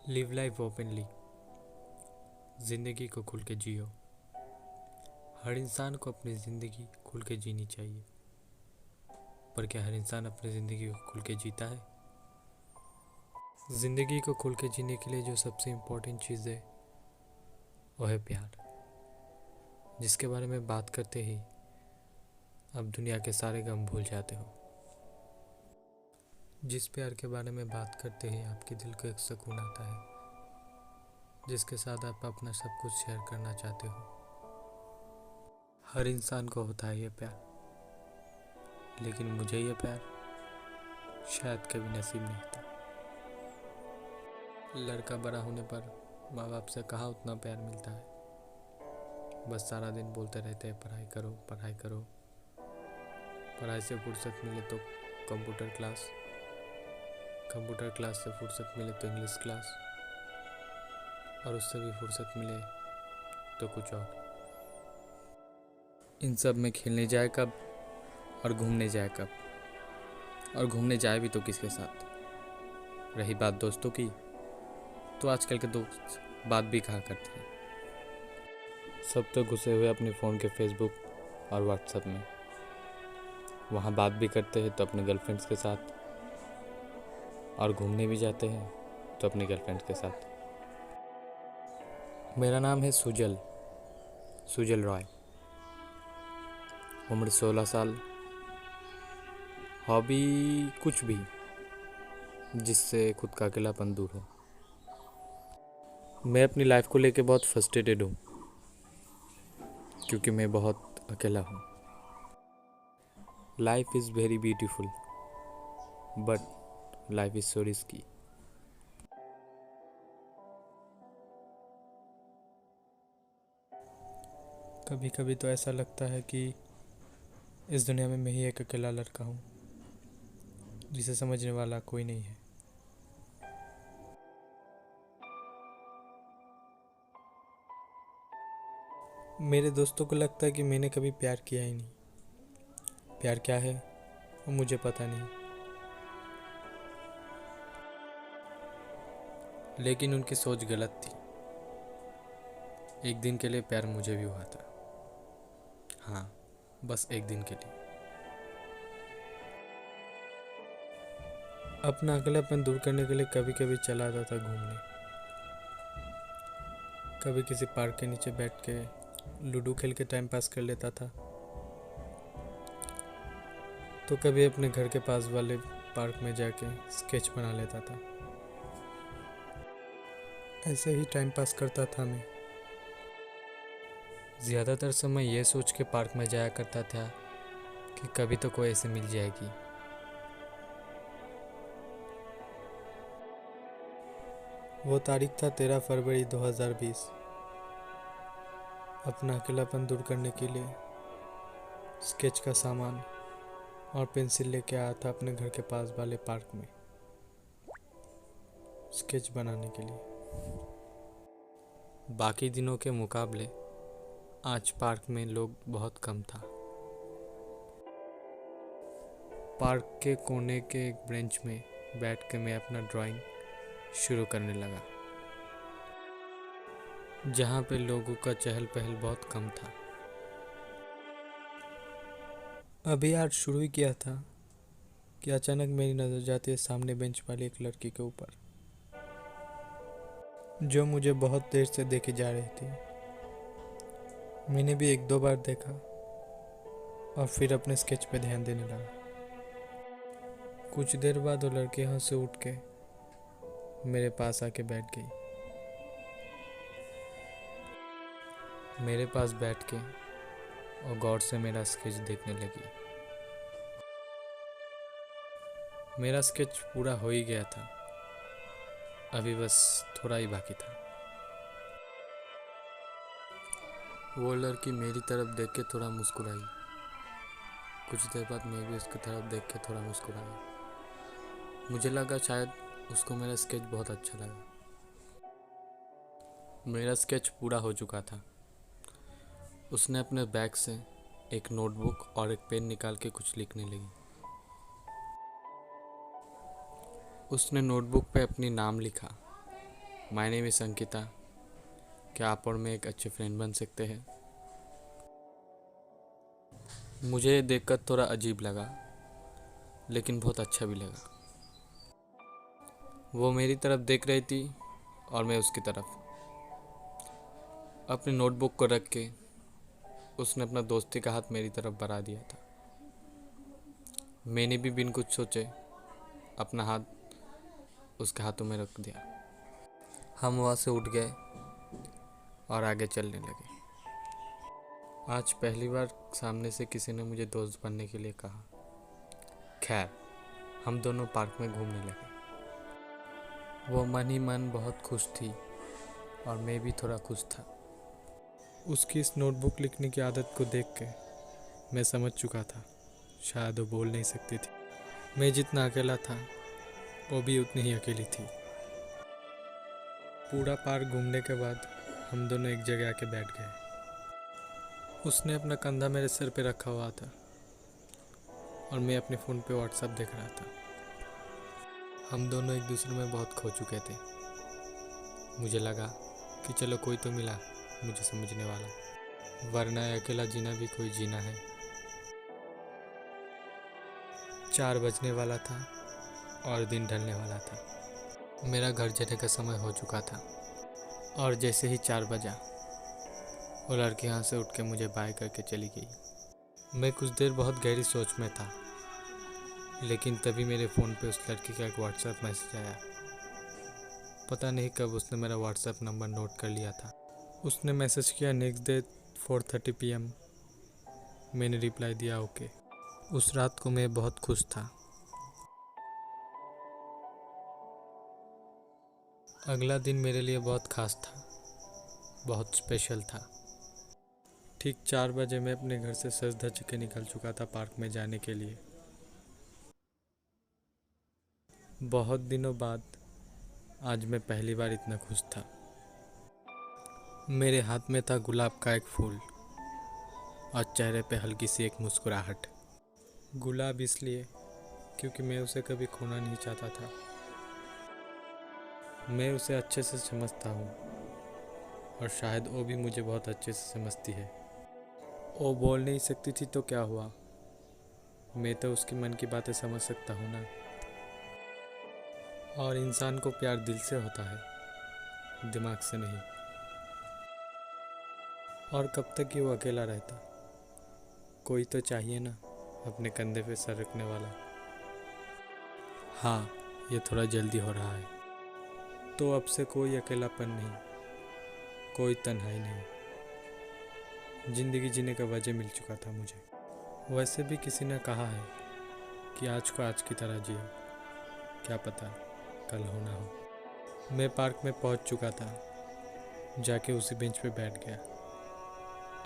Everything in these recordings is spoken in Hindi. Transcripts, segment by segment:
Live life openly. ज़िंदगी को खुल के जियो। हर इंसान को अपनी ज़िंदगी खुल के जीनी चाहिए, पर क्या हर इंसान अपनी ज़िंदगी को खुल के जीता है? ज़िंदगी को खुल के जीने के लिए जो सबसे इम्पोर्टेंट चीज़ है वो है प्यार, जिसके बारे में बात करते ही अब दुनिया के सारे गम भूल जाते हो। जिस प्यार के बारे में बात करते ही आपके दिल को एक सुकून आता है, जिसके साथ आप अपना सब कुछ शेयर करना चाहते हो। हर इंसान को होता है ये प्यार, लेकिन मुझे ये प्यार शायद कभी नसीब नहीं था। लड़का बड़ा होने पर माँ बाप से कहाँ उतना प्यार मिलता है, बस सारा दिन बोलते रहते हैं पढ़ाई करो पढ़ाई करो। पढ़ाई से फुर्सत मिले तो कंप्यूटर क्लास, कंप्यूटर क्लास से फुर्सत मिले तो इंग्लिश क्लास, और उससे भी फुर्सत मिले तो कुछ और। इन सब में खेलने जाए कब और घूमने जाए कब, और घूमने जाए भी तो किसके साथ। रही बात दोस्तों की, तो आजकल के दोस्त बात भी कहाँ करते हैं। सब तो घुसे हुए अपने फ़ोन के फेसबुक और व्हाट्सएप में। वहाँ बात भी करते हैं तो अपने गर्लफ्रेंड्स के साथ, और घूमने भी जाते हैं तो अपनी गर्लफ्रेंड्स के साथ। मेरा नाम है सुजल रॉय। उम्र 16 साल। हॉबी कुछ भी जिससे खुद का अकेलापन दूर हो। मैं अपनी लाइफ को लेके बहुत फ्रस्ट्रेटेड हूँ, क्योंकि मैं बहुत अकेला हूँ। Life is very beautiful, but life is so risky. कभी कभी तो ऐसा लगता है कि इस दुनिया में मैं ही एक अकेला लड़का हूँ, जिसे समझने वाला कोई नहीं है। मेरे दोस्तों को लगता है कि मैंने कभी प्यार किया ही नहीं। प्यार क्या है वो मुझे पता नहीं, लेकिन उनकी सोच गलत थी। एक दिन के लिए प्यार मुझे भी हुआ था। हाँ, बस एक दिन के लिए। अपना अकेलापन दूर करने के लिए कभी कभी चला जाता था घूमने। कभी किसी पार्क के नीचे बैठ के लूडो खेल के टाइम पास कर लेता था, तो कभी अपने घर के पास वाले पार्क में जाके स्केच बना लेता था। ऐसे ही टाइम पास करता था मैं। ज़्यादातर समय ये सोच के पार्क में जाया करता था कि कभी तो कोई ऐसे मिल जाएगी। वो तारीख था 13 फरवरी 2020। अपना अकेलापन दूर करने के लिए स्केच का सामान और पेंसिल लेके आया था अपने घर के पास वाले पार्क में स्केच बनाने के लिए। बाकी दिनों के मुकाबले आज पार्क में लोग बहुत कम था। पार्क के कोने के एक बेंच में बैठ के मैं अपना ड्राइंग शुरू करने लगा, जहाँ पे लोगों का चहल पहल बहुत कम था। अभी आज शुरू ही किया था कि अचानक मेरी नज़र जाती है सामने बेंच वाली एक लड़की के ऊपर, जो मुझे बहुत देर से देखी जा रही थी। मैंने भी एक दो बार देखा और फिर अपने स्केच पे ध्यान देने लगा। कुछ देर बाद वो लड़की यहाँ से उठ के मेरे पास आके बैठ गई। मेरे पास बैठ के और गौर से मेरा स्केच देखने लगी। मेरा स्केच पूरा हो ही गया था, अभी बस थोड़ा ही बाकी था। वो लड़की मेरी तरफ देख के थोड़ा मुस्कुराई। कुछ देर बाद मैं भी उसकी तरफ देख के थोड़ा मुस्कुराया। मुझे लगा शायद उसको मेरा स्केच बहुत अच्छा लगा। मेरा स्केच पूरा हो चुका था। उसने अपने बैग से एक नोटबुक और एक पेन निकाल के कुछ लिखने लगी। उसने नोटबुक पे अपनी नाम लिखा माय नेम इज़ अंकिता। क्या आप और मैं एक अच्छे फ्रेंड बन सकते हैं? मुझे ये देखकर थोड़ा अजीब लगा, लेकिन बहुत अच्छा भी लगा। वो मेरी तरफ देख रही थी और मैं उसकी तरफ। अपनी नोटबुक को रख के उसने अपना दोस्ती का हाथ मेरी तरफ बढ़ा दिया था। मैंने भी बिन कुछ सोचे अपना हाथ उसके हाथों में रख दिया। हम वहाँ से उठ गए और आगे चलने लगे। आज पहली बार सामने से किसी ने मुझे दोस्त बनने के लिए कहा। खैर, हम दोनों पार्क में घूमने लगे। वो मन ही मन बहुत खुश थी और मैं भी थोड़ा खुश था। उसकी इस नोटबुक लिखने की आदत को देख के मैं समझ चुका था, शायद वो बोल नहीं सकती थी। मैं जितना अकेला था वो भी उतनी ही अकेली थी। पूरा पार्क घूमने के बाद हम दोनों एक जगह आके बैठ गए। उसने अपना कंधा मेरे सर पे रखा हुआ था और मैं अपने फ़ोन पे व्हाट्सएप देख रहा था। हम दोनों एक दूसरे में बहुत खो चुके थे। मुझे लगा कि चलो कोई तो मिला मुझे समझने वाला, वरना अकेला जीना भी कोई जीना है। 4 बजने वाला था और दिन ढलने वाला था। मेरा घर जाने का समय हो चुका था और जैसे ही 4 बजा वो लड़की यहाँ से उठ के मुझे बाय करके चली गई। मैं कुछ देर बहुत गहरी सोच में था, लेकिन तभी मेरे फ़ोन पे उस लड़की का एक व्हाट्सएप मैसेज आया। पता नहीं कब उसने मेरा व्हाट्सएप नंबर नोट कर लिया था। उसने मैसेज किया नेक्स्ट डे 4:30 PM। मैंने रिप्लाई दिया ओके। उस रात को मैं बहुत खुश था। अगला दिन मेरे लिए बहुत खास था, बहुत स्पेशल था। ठीक 4 बजे मैं अपने घर से सज धज के निकल चुका था पार्क में जाने के लिए। बहुत दिनों बाद आज मैं पहली बार इतना खुश था। मेरे हाथ में था गुलाब का एक फूल और चेहरे पे हल्की सी एक मुस्कुराहट। गुलाब इसलिए क्योंकि मैं उसे कभी खोना नहीं चाहता था। मैं उसे अच्छे से समझता हूँ और शायद वो भी मुझे बहुत अच्छे से समझती है। वो बोल नहीं सकती थी तो क्या हुआ, मैं तो उसकी मन की बातें समझ सकता हूँ ना। और इंसान को प्यार दिल से होता है, दिमाग से नहीं। और कब तक ही वो अकेला रहता, कोई तो चाहिए ना अपने कंधे पे सर रखने वाला। हाँ, ये थोड़ा जल्दी हो रहा है, तो अब से कोई अकेलापन नहीं, कोई तन्हाई नहीं। ज़िंदगी जीने का वजह मिल चुका था मुझे। वैसे भी किसी ने कहा है कि आज को आज की तरह जियो, क्या पता कल हो ना हो। मैं पार्क में पहुंच चुका था, जाके उसी बेंच पे बैठ गया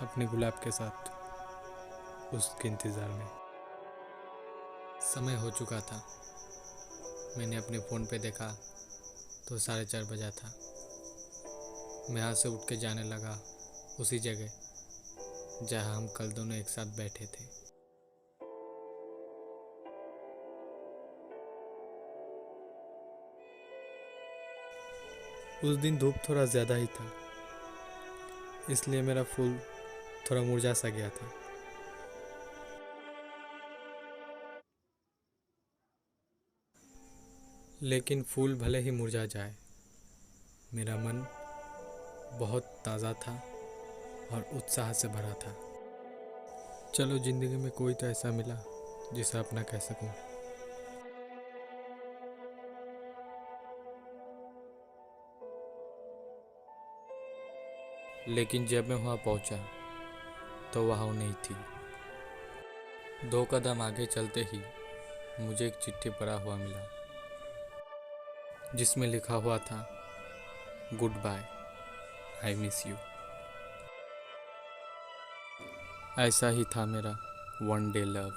अपने गुलाब के साथ उसके इंतज़ार में। समय हो चुका था। मैंने अपने फ़ोन पे देखा तो 4:30 बजा था। मैं यहाँ से उठ के जाने लगा उसी जगह जहाँ हम कल दोनों एक साथ बैठे थे। उस दिन धूप थोड़ा ज़्यादा ही था, इसलिए मेरा फूल थोड़ा मुरझा सा गया था। लेकिन फूल भले ही मुरझा जाए, मेरा मन बहुत ताज़ा था और उत्साह से भरा था। चलो ज़िंदगी में कोई तो ऐसा मिला जिसे अपना कह सकूं। लेकिन जब मैं वहाँ पहुँचा तो वहाँ वो नहीं थी। 2 कदम आगे चलते ही मुझे एक चिट्ठी पड़ा हुआ मिला, जिसमें लिखा हुआ था goodbye, I miss you. ऐसा ही था मेरा वन डे लव।